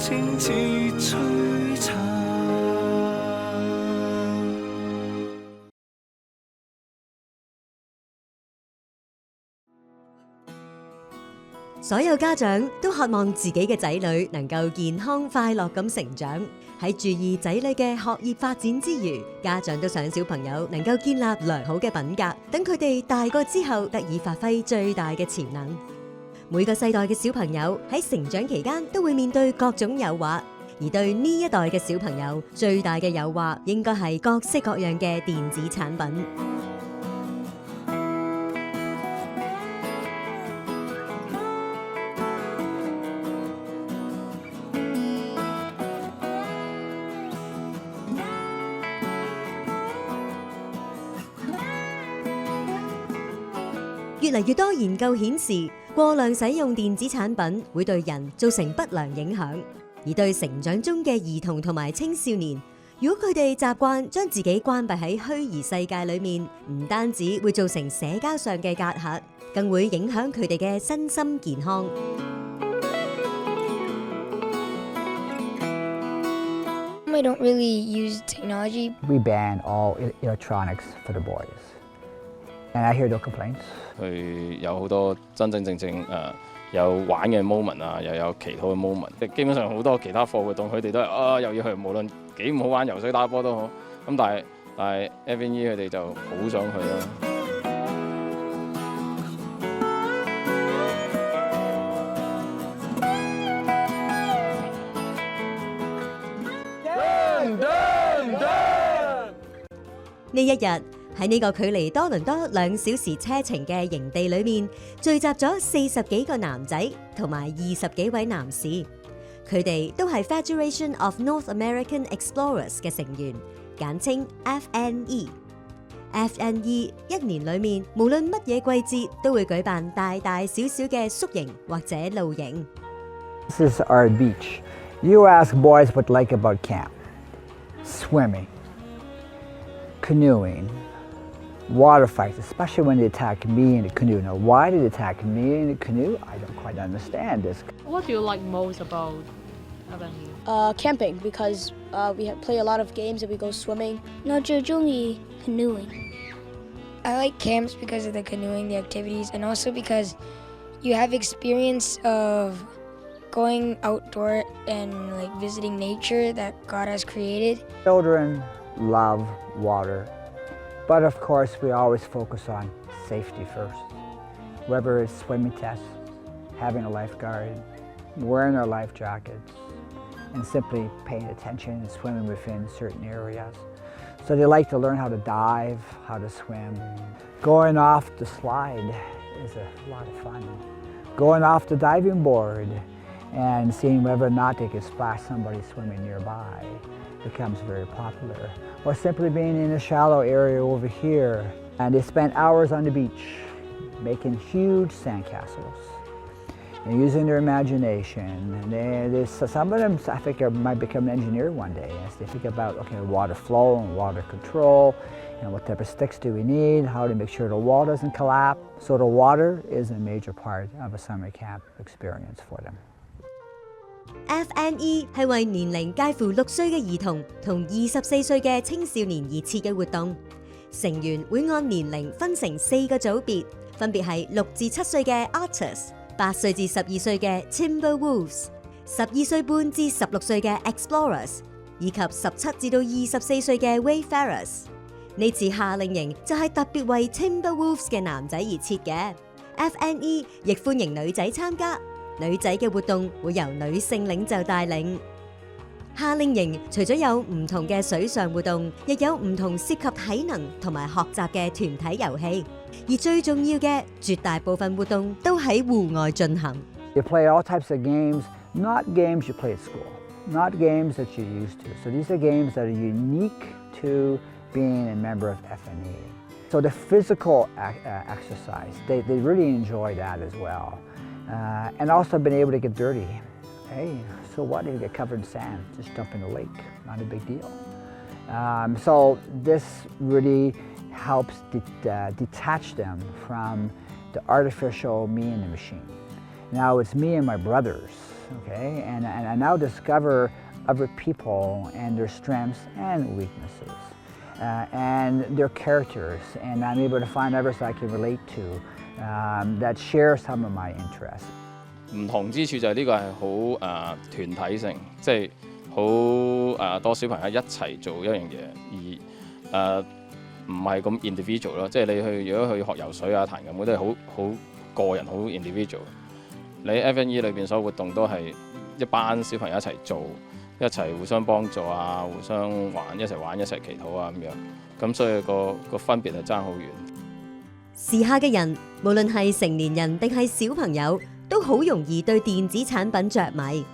清似璀璨。所有家長都渴望自己嘅仔女能夠健康快樂咁成長。喺注意仔女嘅學業發展之餘，家長都想小朋友能夠建立良好嘅品格，等佢哋大個之後得以發揮最大嘅潛能。每個世代嘅小朋友喺成長期間都會面對各種誘惑，而對呢一代嘅小朋友最大嘅誘惑應該係各式各樣嘅電子產品。越嚟越多研究顯示，過量使用電子產品會對人造成不良影響，而對成長中嘅兒童同埋青少年，如果佢哋習慣將自己關閉喺虛擬世界裏面，唔單止會造成社交上嘅隔閡，更會影響佢哋嘅身心健康。We don't really use technology. We ban all electronics for the boys. And I hear no complaints. 佢有好多真正有玩嘅 moment 啊，又有祈禱嘅 moment。基本上好多其他課活動，佢哋都係又要去，無論幾唔好玩，游水打波都好。咁但係 FNE 佢哋就好想去咯。呢一日喺呢個距離多倫多2小時車程嘅營地裏面，聚集咗40幾個男仔同埋20幾位男士，佢哋都係 Federation of North American Explorers 嘅成員，簡稱 FNE。FNE 一年裏面無論乜嘢季節都會舉辦大大小小嘅宿營或者露營。This is our beach. You ask boys what they like about camp. Swimming, canoeing, water fights, especially when they attack me in the canoe. Now, why did they attack me in the canoe? I don't quite understand this. What do you like most about FNE? Camping, because we play a lot of games and we go swimming. 我最中意 canoeing. I like camps because of the canoeing, the activities, and also because you have experience of going outdoor and like visiting nature that God has created. Children love water, but of course we always focus on safety first. Whether it's swimming tests, having a lifeguard, wearing our life jackets, and simply paying attention and swimming within certain areas. So they like to learn how to dive, how to swim. Going off the slide is a lot of fun. Going off the diving board and seeing whether or not they can splash somebody swimming nearby becomes very popular. Or simply being in a shallow area over here. And they spend hours on the beach making huge sandcastles and using their imagination. And some of them, I think, might become an engineer one day as they think about, okay, water flow and water control, and what type of sticks do we need, how to make sure the wall doesn't collapse. So the water is a major part of a summer camp experience for them. FNE 係為年齡介乎6歲嘅兒童同24歲嘅青少年而設嘅活動，成員會按年齡分成4個組別，分別係6至7歲嘅 Otters、8歲至12歲嘅 Timberwolves、12歲半至16歲嘅 Explorers， 以及17至到24歲嘅 Wayfarers。呢次夏令營就係特別為 Timberwolves 嘅男仔而設嘅。FNE 亦歡迎女仔參加。女仔嘅活動會由女性領袖帶領。夏令營除咗有唔同嘅水上活動，亦有唔同涉及體能同埋學習嘅團體遊戲，而最重要嘅絕大部分活動都喺戶外進行。You play all types of games, not games you play at school, not games that you're used to. So these are games that are unique to being a member of FNE. So the physical exercise, they really enjoy that as well. And also been able to get dirty. Hey, so what if you get covered in sand? Just jump in the lake, not a big deal. So this really helps detach them from the artificial me and the machine. Now it's me and my brothers okay? And I now discover other people and their strengths and weaknesses, and their characters, and I'm able to find others I can relate to that share some of my interests. 唔同之處就係呢個係好團體性，即係好多小朋友一齊做一樣嘢，而唔係咁 individual 咯。即係你如果去學游水啊、彈琴嗰啲係好個人、好 individual。你 FNE 裏邊所有活動都係一班小朋友一齊做，一齊互相幫助啊，互相一齊祈禱啊咁樣。咁所以個分別係爭好遠。時下嘅人，無論係成年人定係小朋友，都好容易對電子產品着迷。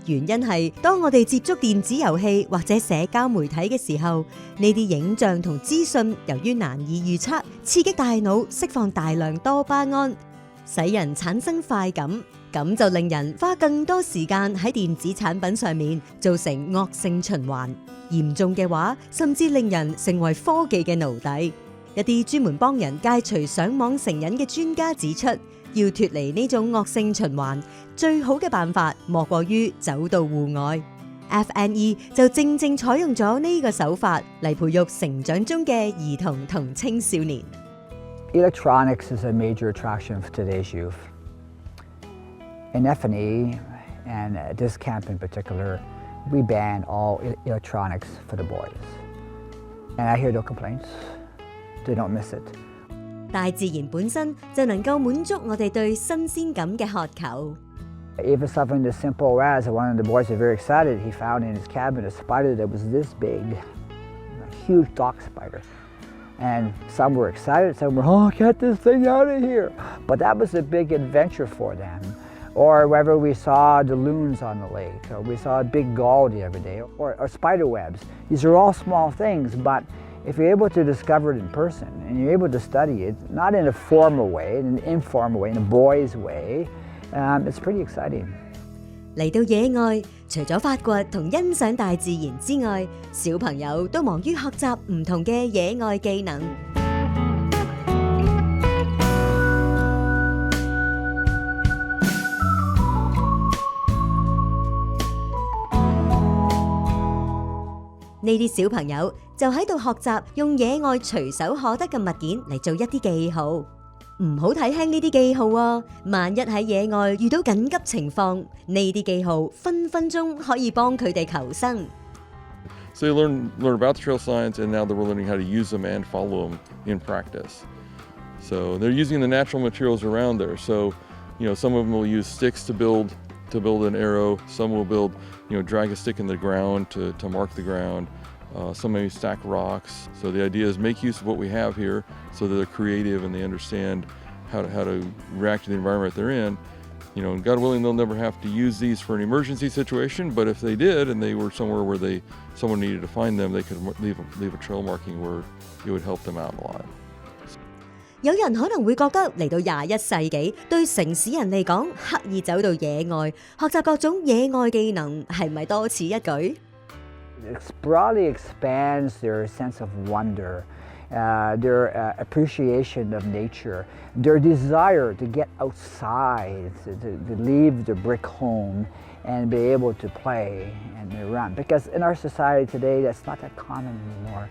原因係當我哋接觸電子遊戲或者社交媒體嘅時候，呢啲影像同資訊由於難以預測，刺激大腦釋放大量多巴胺，使人產生快感，咁就令人花更多時間喺電子產品上面，造成惡性循環。嚴重嘅話，甚至令人成為科技嘅奴隸。一啲專門幫人戒除上網成癮嘅專家指出，要脫離呢種惡性循環，最好嘅辦法莫過於走到戶外。FNE 就正採用咗呢個手法嚟培育成長中嘅兒童同青少年。Electronics is a major attraction for today's youth. In FNE, and at this camp in particular, we ban all electronics for the boys. And I hear no complaints. They don't miss it. 大自然本身就能夠滿足我哋對新鮮感嘅渴求。Even something as simple as one of the boys is very excited. He found in his cabin a spider that was this big, a huge dock spider. And some were excited, some were, oh, get this thing out of here. But that was a big adventure for them. Or whether we saw the loons on the lake, or we saw a big gull the other day, or spider webs. These are all small things, but if you're able to discover it in person and you're able to study it, not in a formal way, in an informal way, in a boy's way, it's pretty exciting. 嚟到野外，除咗發掘同欣賞大自然之外，小朋友都忙於學習唔同嘅野外技能。呢啲小朋友就喺度學習用野外隨手可得嘅物件嚟做一啲記號，唔好睇輕呢啲記號啊！萬一喺野外遇到緊急情況，呢啲記號分分鐘可以幫佢哋求生。So they learn about the trail signs, and now they're learning how to use them and follow them in practice. So they're using the natural materials around there. So, some of them will use sticks to build an arrow. Some will build, drag a stick in the ground to mark the ground. Some maybe stack rocks. So the idea is make use of what we have here so that they're creative and they understand how to react to the environment they're in. And God willing, they'll never have to use these for an emergency situation, but if they did and they were somewhere where someone needed to find them, they could leave a trail marking where it would help them out a lot. 有人可能會覺得嚟到21世紀，對城市人嚟講，刻意走到野外，學習各種野外技能，係咪多此一舉？ It broadly expands their sense of wonder, their appreciation of nature, their desire to get outside, to leave the brick home and be able to play and run. Because in our society today, that's not that common anymore.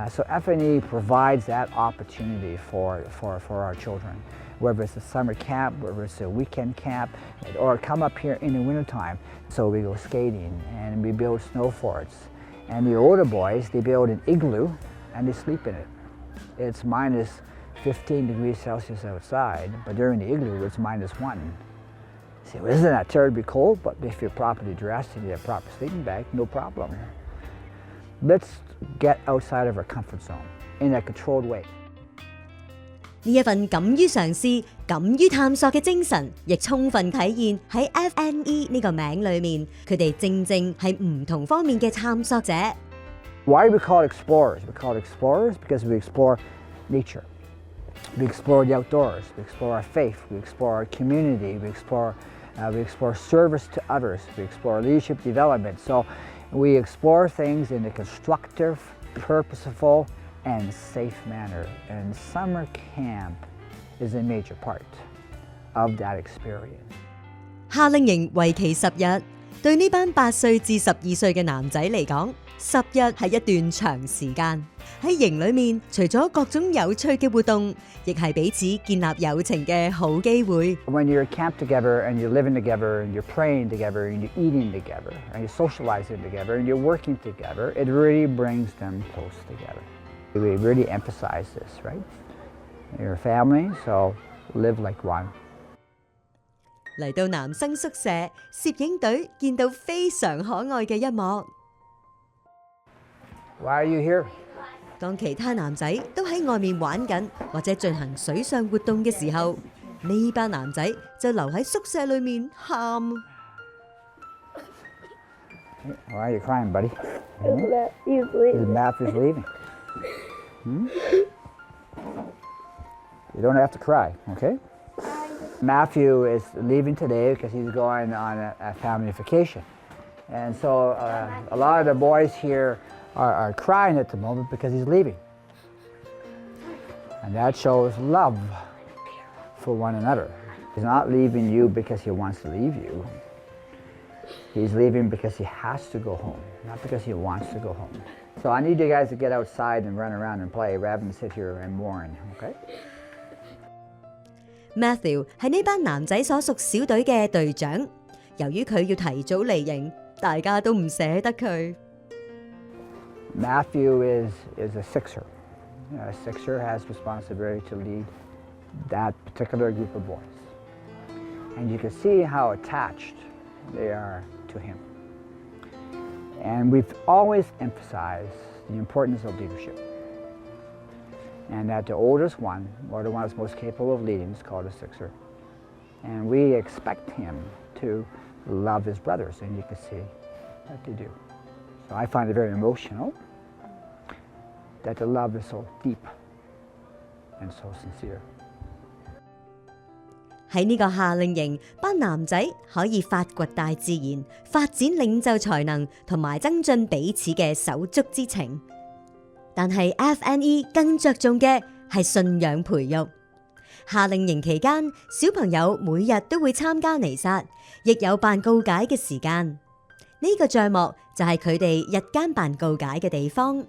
So FNE provides that opportunity for our children, whether it's a summer camp, whether it's a weekend camp, or come up here in the wintertime. So we go skating and we build snow forts. And the older boys, they build an igloo and they sleep in it. It's minus 15 degrees Celsius outside, but during the igloo, it's -1. You say, well, isn't that terribly cold? But if you're properly dressed and you have proper sleeping bag, no problem. Let's get outside of our comfort zone in a controlled way. 呢一份敢於嘗試、敢於探索嘅精神，亦充分體現喺 FNE 呢個名裏面。佢哋正係唔同方面嘅探索者。Why do we call it explorers? We call it explorers because we explore nature. We explore the outdoors. We explore our faith. We explore our community. We explore service to others. We explore leadership development. So we explore things in a constructive, purposeful, and safe manner. And summer camp is a major part of that experience. 夏令營為期10日，對呢班8歲至12歲嘅男仔嚟講，10日係一段長時間。喺營裏面，除咗各種有趣嘅活動，亦係彼此建立友情嘅好機會。When you're camped together and you're living together and you're praying together and you're eating together and you're socializing together and you're working together, it really brings them close together. We really emphasize this, right? You're a family, so live like one. 嚟到男生宿舍，攝影隊見到非常可愛嘅一幕。Why are you here? 當其他男仔都喺外面玩緊或者進行水上活動嘅時候，呢班男仔就留喺宿舍裏面喊。Why are you crying, buddy? Matthew's leaving. You don't have to cry, okay? Matthew is leaving today because he's going on a family vacation. And so a lot of the boys here are crying at the moment because he's leaving. And that shows love for one another. He's not leaving you because he wants to leave you. He's leaving because he has to go home, not because he wants to go home. So I need you guys to get outside and run around and play rather than sit here and mourn, okay? Matthew 係呢班男仔所屬小隊嘅隊長，由於佢要提早離營，大家都唔捨得佢。Matthew is a sixer. A sixer has responsibility to lead that particular group of boys. And you can see how attached they are to him. And we've always emphasized the importance of leadership. And that the oldest one, or the one that's most capable of leading, is called a sixer. And we expect him to love his brothers, and you can see that they do. So I find it very emotional that the love is so deep and so sincere. 喺呢個夏令營，班男仔可以發掘大自然，發展領袖才能，同埋增進彼此嘅手足之情。但係 FNE 更着重嘅係信仰培育。夏令營期間，小朋友每日都會參加彌撒，亦有辦告解嘅時間。呢個帳幕就係佢哋日間辦告解嘅地方。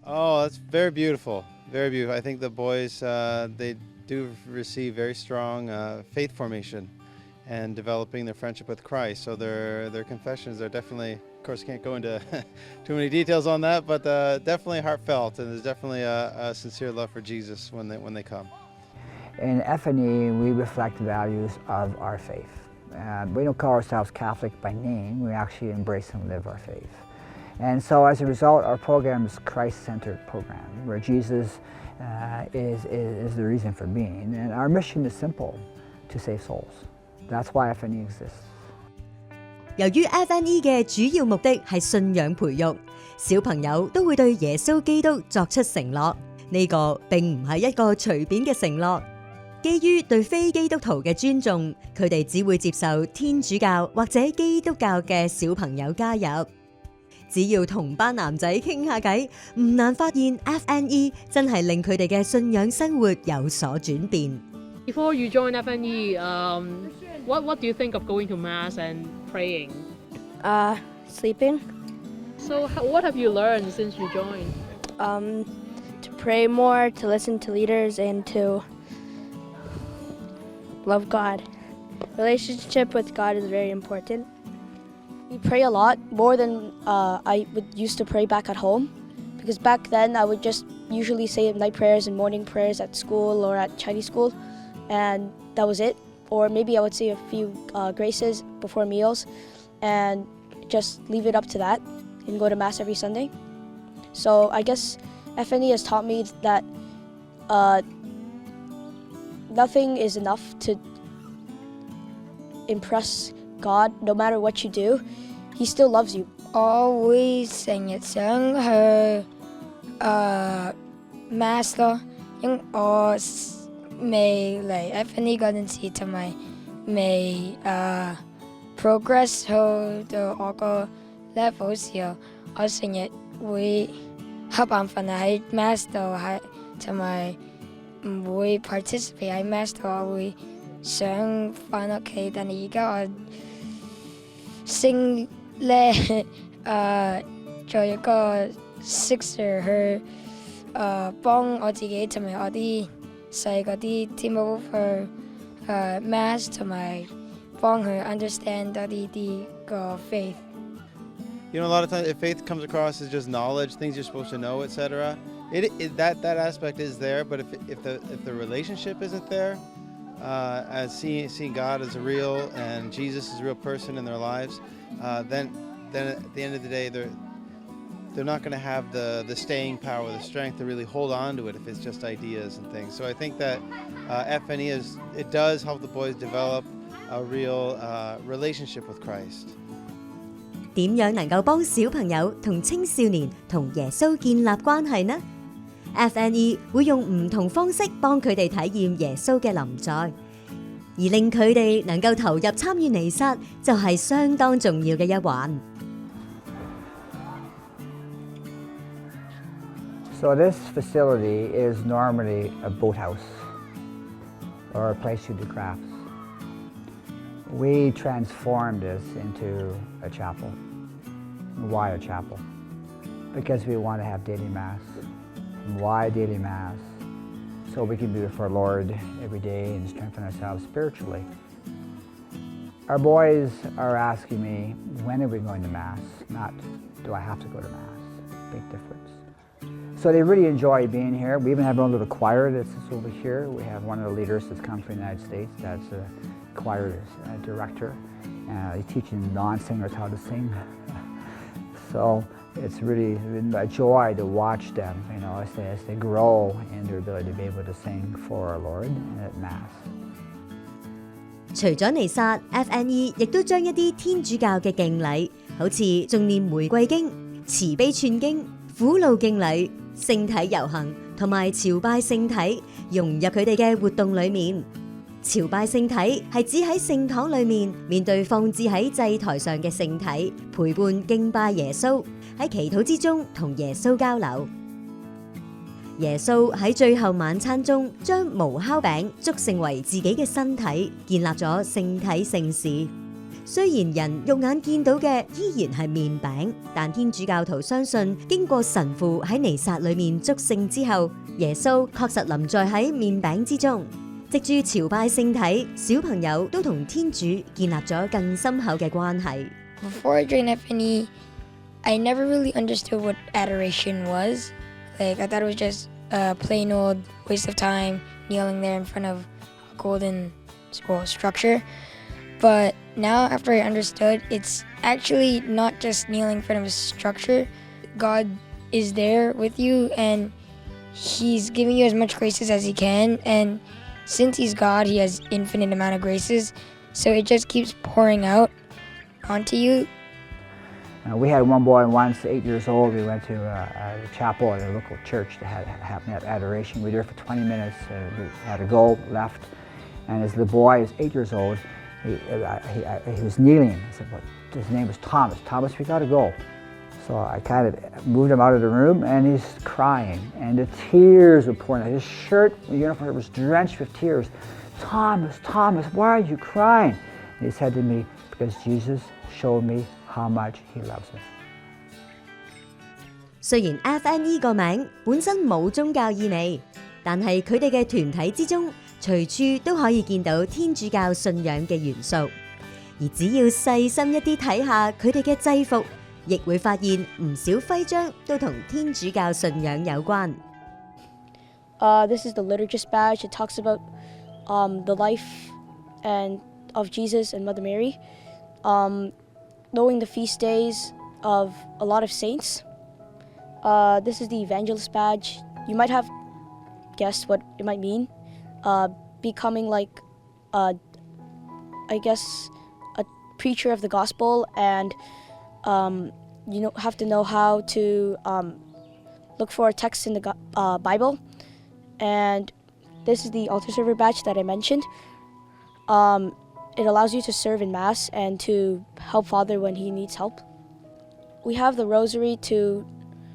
Oh, that's very beautiful. Very beautiful. I think the boys, they do receive very strong faith formation and developing their friendship with Christ. So their confessions are definitely, of course, can't go into too many details on that, but definitely heartfelt, and there's definitely a sincere love for Jesus when they come. In FNE, we reflect the values of our faith. We don't call ourselves Catholic by name. We actually embrace and live our faith. And so as a result, our program is a Christ-centered program where Jesus is the reason for being. And our mission is simple, to save souls. That's why FNE exists. 由於 FNE 嘅主要目的係信仰培育，小朋友都會對耶穌基督作出承諾。呢個並唔係一個隨便嘅承諾。基於對非基督徒嘅尊重，佢哋只會接受天主教或者基督教嘅小朋友加入。只要同班男仔傾下偈，唔難發現 FNE 真係令佢哋嘅信仰生活有所轉變。Before you join FNE, what do you think of going to mass and praying? Sleeping. So what have you learned since you joined? To pray more, to listen to leaders, and to love God. Relationship with God is very important. We pray a lot, more than I used to pray back at home. Because back then I would just usually say night prayers and morning prayers at school or at Chinese school, and that was it. Or maybe I would say a few graces before meals and just leave it up to that and go to Mass every Sunday. So I guess FNE has taught me that nothing is enough to impress God. No matter what you do, He still loves you. 我會成日想去Mass 咯，因我未嚟 FNE 嗰陣時，同埋未progress 去到我個 level 時候，我成日會瞌眼瞓喺 Mass 度，同埋唔會 participate 喺 Mass 度，我會想返屋企，但係而家我升咧做一個 Sixer 去幫我自己同埋我啲細嗰啲 team over Mass 同埋幫佢 understand 多啲個 faith。You know, a lot of times if faith comes across as just knowledge, things you're supposed to know, etc., that aspect is there. But if the relationship isn't there, as seeing God as a real and Jesus as a real person in their lives, then at the end of the day, they're not going to have the staying power, the strength to really hold on to it if it's just ideas and things. So I think that FNE does help the boys develop a real relationship with Christ. 點樣能夠幫小朋友同青少年同耶穌建立關係呢？ FNE 會用唔同方式幫佢哋體驗耶穌嘅臨在，而令佢哋能夠投入參與彌撒就係相當重要嘅一環。So this facility is normally a boathouse or a place to do crafts. We transformed this into a chapel. Why a chapel? Because we want to have daily Mass. Why daily Mass? So we can be before Lord every day and strengthen ourselves spiritually. Our boys are asking me, when are we going to Mass? Not, do I have to go to Mass? Big difference. So they really enjoy being here. We even have our own little choir that's over here. We have one of the leaders that's come from the United States that's a choir director. He's teaching non-singers how to sing. So it's really been a joy to watch them, you know, as they grow in their ability to be able to sing for our Lord and at Mass. 除咗彌撒 ，FNE 亦都將一啲天主教嘅敬禮，好似頌念玫瑰經、慈悲串經、苦路敬禮、聖體遊行同埋朝拜聖體，融入佢哋嘅活動裡面。朝拜聖體係指喺聖堂裡面對放置喺祭台上嘅聖體，陪伴敬拜耶穌，喺祈禱之中同耶穌交流。耶穌喺最後晚餐中將無酵餅築成為自己嘅身體，建立咗聖體聖事。雖然人肉眼見到嘅依然係麵餅，但天主教徒相信經過神父喺彌撒裡面祝聖之後，耶穌確實臨在喺麵餅之中。藉住朝拜聖體，小朋友都同天主建立咗更深厚嘅關係。Before I joined FNE, I never really understood what adoration was. Like, I thought it was just a plain old waste of time kneeling there in front of a golden structure. But now, after I understood, it's actually not just kneeling in front of a structure. God is there with you, and He's giving you as much graces as He can. And since He's God, He has infinite amount of graces. So it just keeps pouring out onto you. We had one boy once, 8 years old. We went to a chapel at a local church to have adoration. We were there for 20 minutes. We had a goal left. And as the boy was 8 years old, he was kneeling. I said, well, his name was Thomas. Thomas, we got to go. So I kind of moved him out of the room, and he's crying. And the tears were pouring out. His shirt, the uniform was drenched with tears. Thomas, Thomas, why are you crying? And he said to me, because Jesus showed me how much He loves me. 雖然 FNE 個名本身冇宗教意味，但係佢哋嘅團體之中，隨處都可以見到天主教信仰嘅元素。而只要細心一啲睇下佢哋嘅制服，亦會發現唔少徽章都同天主教信仰有關。This is the liturgist badge. It talks about the life of Jesus and Mother Mary. Knowing the feast days of a lot of saints. This is the evangelist badge. You might have guessed what it might mean. Becoming like, I guess, a preacher of the gospel, and you have to know how to look for a text in the Bible. And this is the altar server badge that I mentioned. It allows you to serve in Mass and to help Father when he needs help. We have the rosary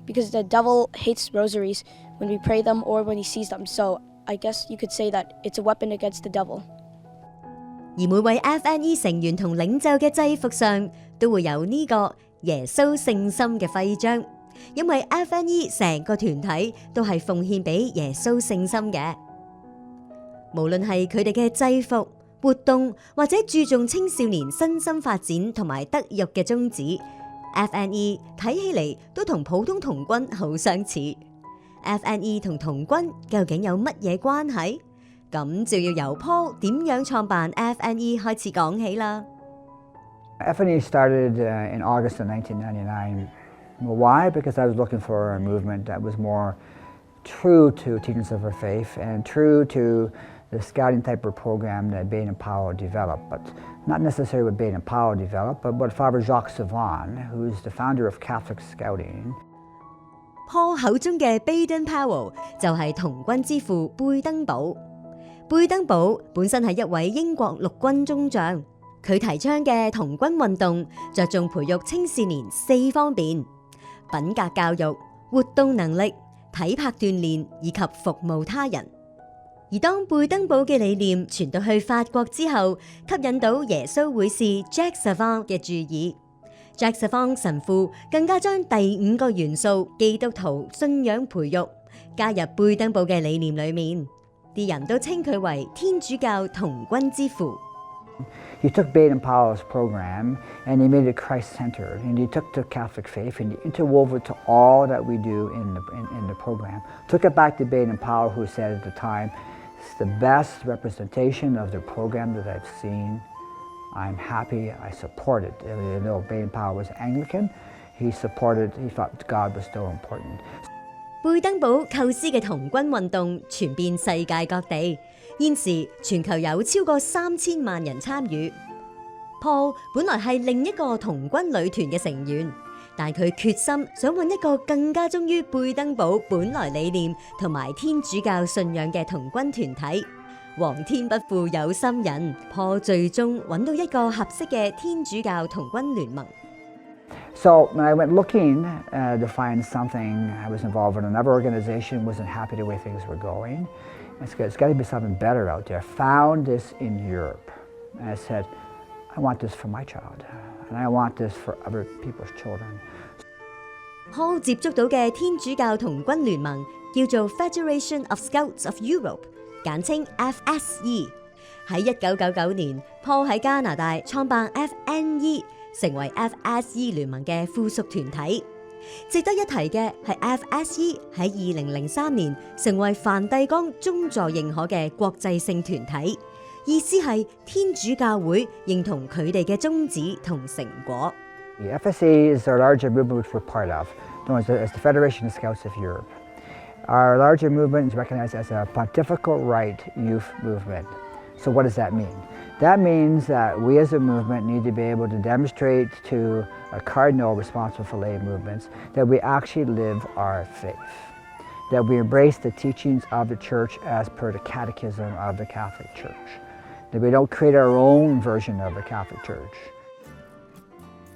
because the devil hates rosaries when we pray them or when he sees them. So I guess you could say that it's a weapon against the devil. 而每位 FNE 成員同領袖嘅制服上都會有呢個耶穌聖心嘅徽章，因為 FNE 成個團體都係奉獻俾耶穌聖心嘅。無論係佢哋嘅制服、活動或者注重青少年身心發展同埋德育嘅宗旨， FNE 睇起嚟都同普通童軍好相似。FNE 同童軍究竟有乜嘢關係？咁就要由 Paul 點樣創辦 FNE 開始講起啦。FNE started in August of 1999. Well, why? Because I was looking for a movement that was more true to teachings of our faith and true to the scouting type of program that Baden Powell developed, but not necessarily what Baden Powell developed, but what Father Jacques Savon, who's the founder of Catholic Scouting. Paul 口中嘅 Baden Powell 就係童軍之父貝登堡。貝登堡本身係一位英國陸軍中將，佢提倡嘅童軍運動着重培育青少年4方面：品格教育、活動能力、體魄鍛煉以及服務他人。而當貝登堡嘅理念傳到去法國之後，吸引到耶穌會士 Jacques Savon 嘅注意。Jacques Savon 神父更加將第5個元素基督徒信仰培育加入貝登堡嘅理念裏面。啲人都稱佢為天主教童軍之父。He took Baden Powell's program and he made it Christ-centered, and he took the Catholic faith and he interwove it to all that we do in the program. Took it back to Baden Powell, who said at the time, "It's the best representation of the program that I've seen. I'm happy, I support it." Even though Baden Powell was Anglican, he thought God was still important. 貝登堡構思嘅童軍運動傳遍世界各地，現時全球有超過3000萬人參與。Paul 本來係另一個童軍女團嘅成員，但佢決心想揾一個更加忠於貝登堡本來理念同埋天主教信仰嘅童軍團體。皇天不負有心人， Paul 最終揾到一個合適嘅天主教童軍聯盟。So when I went looking to find something, I was involved in another organization, wasn't happy the way things were going. It's got to be something better out there. Found this in Europe. And I said, I want this for my child, and I want this for other people's children. Paul 接觸到嘅天主教童軍聯盟叫做 Federation of Scouts of Europe， 簡稱 FSE。喺1999年 ，Paul 喺加拿大創辦 FNE。成為 FSE 聯盟嘅附屬團體。值得一提嘅係 FSE 喺2003年成為梵蒂岡宗座認可嘅國際性團體，意思係天主教會認同佢哋嘅宗旨同成果。The FSE is our larger movement which we're part of, known as the Federation of Scouts of Europe. Our larger movement is recognized as a pontifical right youth movement. So what does that mean? That means that we as a movement need to be able to demonstrate to a cardinal responsible for lay movements that we actually live our faith, that we embrace the teachings of the Church as per the Catechism of the Catholic Church, that we don't create our own version of the Catholic Church.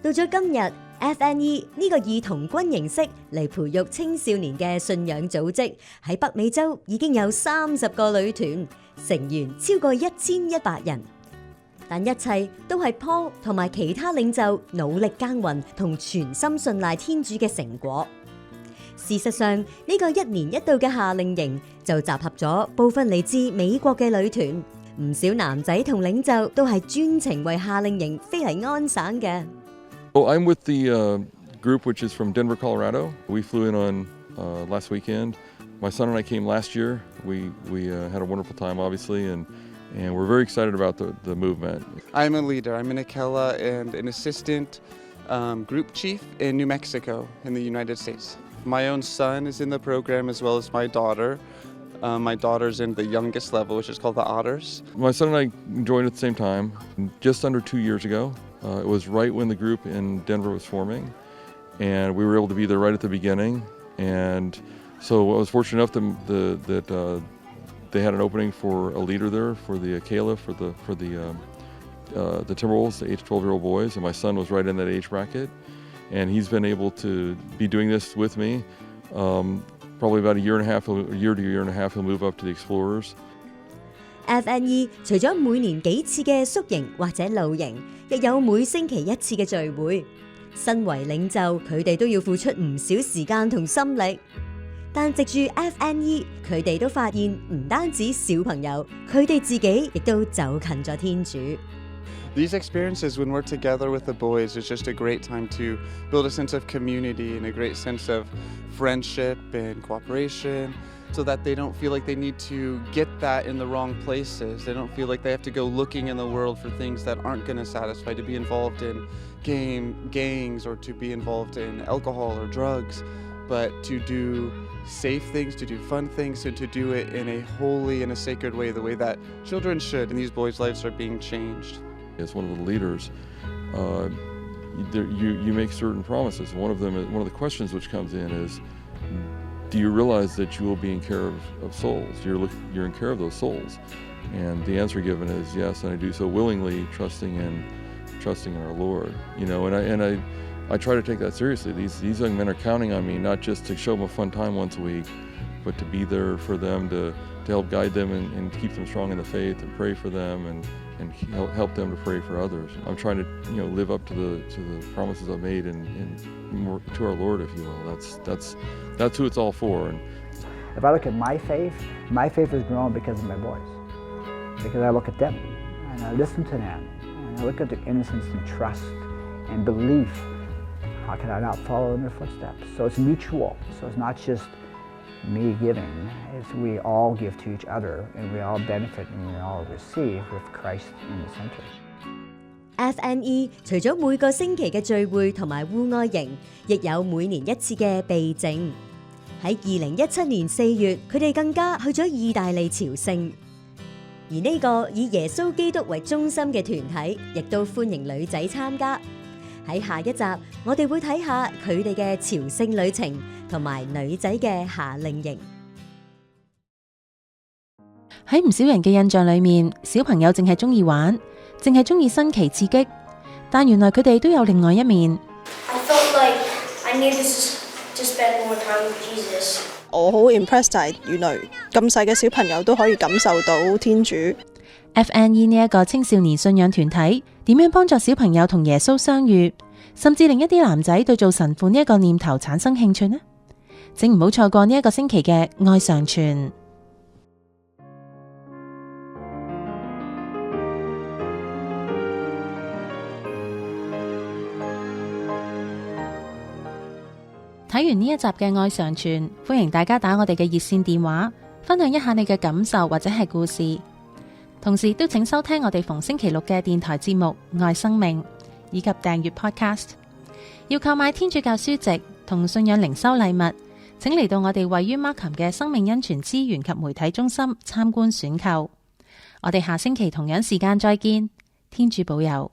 到咗今日 ，FNE 呢個以童軍形式嚟培育青少年嘅信仰組織，喺北美洲已經有30個女團，成員超過1100人。但一切都係 Paul 同埋其他領袖努力耕耘同全心信賴天主嘅成果。事實上，呢個1年1度嘅夏令營就集合咗部分嚟自美國嘅女團，唔少男仔同領袖都係專程為夏令營飛嚟安省嘅。Well, I'm with the group which is from Denver, Colorado. We flew in on last weekend. My son and I came last year. We had a wonderful time, obviously, and we're very excited about the movement. I'm a leader. I'm in Akela and an assistant group chief in New Mexico in the United States. My own son is in the program as well as my daughter. My daughter's in the youngest level, which is called the Otters. My son and I joined at the same time, just under 2 years ago. It was right when the group in Denver was forming, and we were able to be there right at the beginning. And so I was fortunate enough that they had an opening for a leader there for the Akela, for the Timberwolves, the 8 to 12-year-old boys, and my son was right in that age bracket, and he's been able to be doing this with me. Probably about a year to a year and a half, he'll move up to the Explorers. FNE 除咗每年幾次嘅宿營或者露營，亦有每星期一次嘅聚會。身為領袖，佢哋都要付出唔少時間同心力。但藉住 FNE， 佢哋都發現唔單止小朋友，佢哋自己亦都走近咗天主。These experiences, when we're together with the boys, is just a great time to build a sense of community and a great sense of friendship and cooperation, so that they don't feel like they need to get that in the wrong places. They don't feel like they have to go looking in the world for things that aren't going to satisfy, to be involved in gangs or to be involved in alcohol or drugs, but to do safe things, to do fun things, and to do it in a holy and a sacred way, the way that children should, and these boys' lives are being changed. As one of the leaders, you make certain promises. One of the questions which comes in is, do you realize that you will be in care of souls? You're in care of those souls, and the answer given is yes, and I do so willingly, trusting in our Lord. You know, and I try to take that seriously. These young men are counting on me, not just to show them a fun time once a week, but to be there for them, to help guide them and keep them strong in the faith, and pray for them and help them to pray for others. I'm trying to live up to the promises I've made and more to our Lord, if you will. That's who it's all for. And if I look at my faith has grown because of my boys. Because I look at them and I listen to them and I look at their innocence and trust and belief. How can I not follow in their footsteps? So it's mutual. So it's not just me giving, it's we all give to each other and we all benefit and we all receive with Christ in the center. FNE 除咗每個星期嘅聚會同埋戶外營，亦有每年一次嘅避靜。喺2017年4月，佢哋更加去咗意大利朝聖。而呢個以耶穌基督為中心嘅團體，亦都歡迎女仔參加。喺下一集，我哋會睇下佢哋嘅朝聖旅程同埋女仔嘅夏令營。喺唔少人嘅印象裏面，小朋友淨係中意玩，淨係中意新奇刺激，但原來佢哋都有另外一面。I felt like I needed to spend more time with Jesus. 我好 impressed 就係原來咁細嘅小朋友都可以感受到天主。FNE 呢一個青少年信仰團體點樣幫助小朋友同耶穌相遇，甚至令一啲男仔對做神父呢一個念頭產生興趣呢？請唔好錯過呢一個星期嘅愛常傳。睇完呢一集嘅愛常傳，歡迎大家打我哋嘅熱線電話，分享一下你嘅感受或者係故事。同時都請收聽我哋逢星期六嘅電台節目《愛生命》，以及訂閱 Podcast。要購買天主教書籍同信仰靈修禮物，請嚟到我哋位於 Markham 嘅生命恩泉資源及媒體中心參觀選購。我哋下星期同樣時間再見，天主保佑。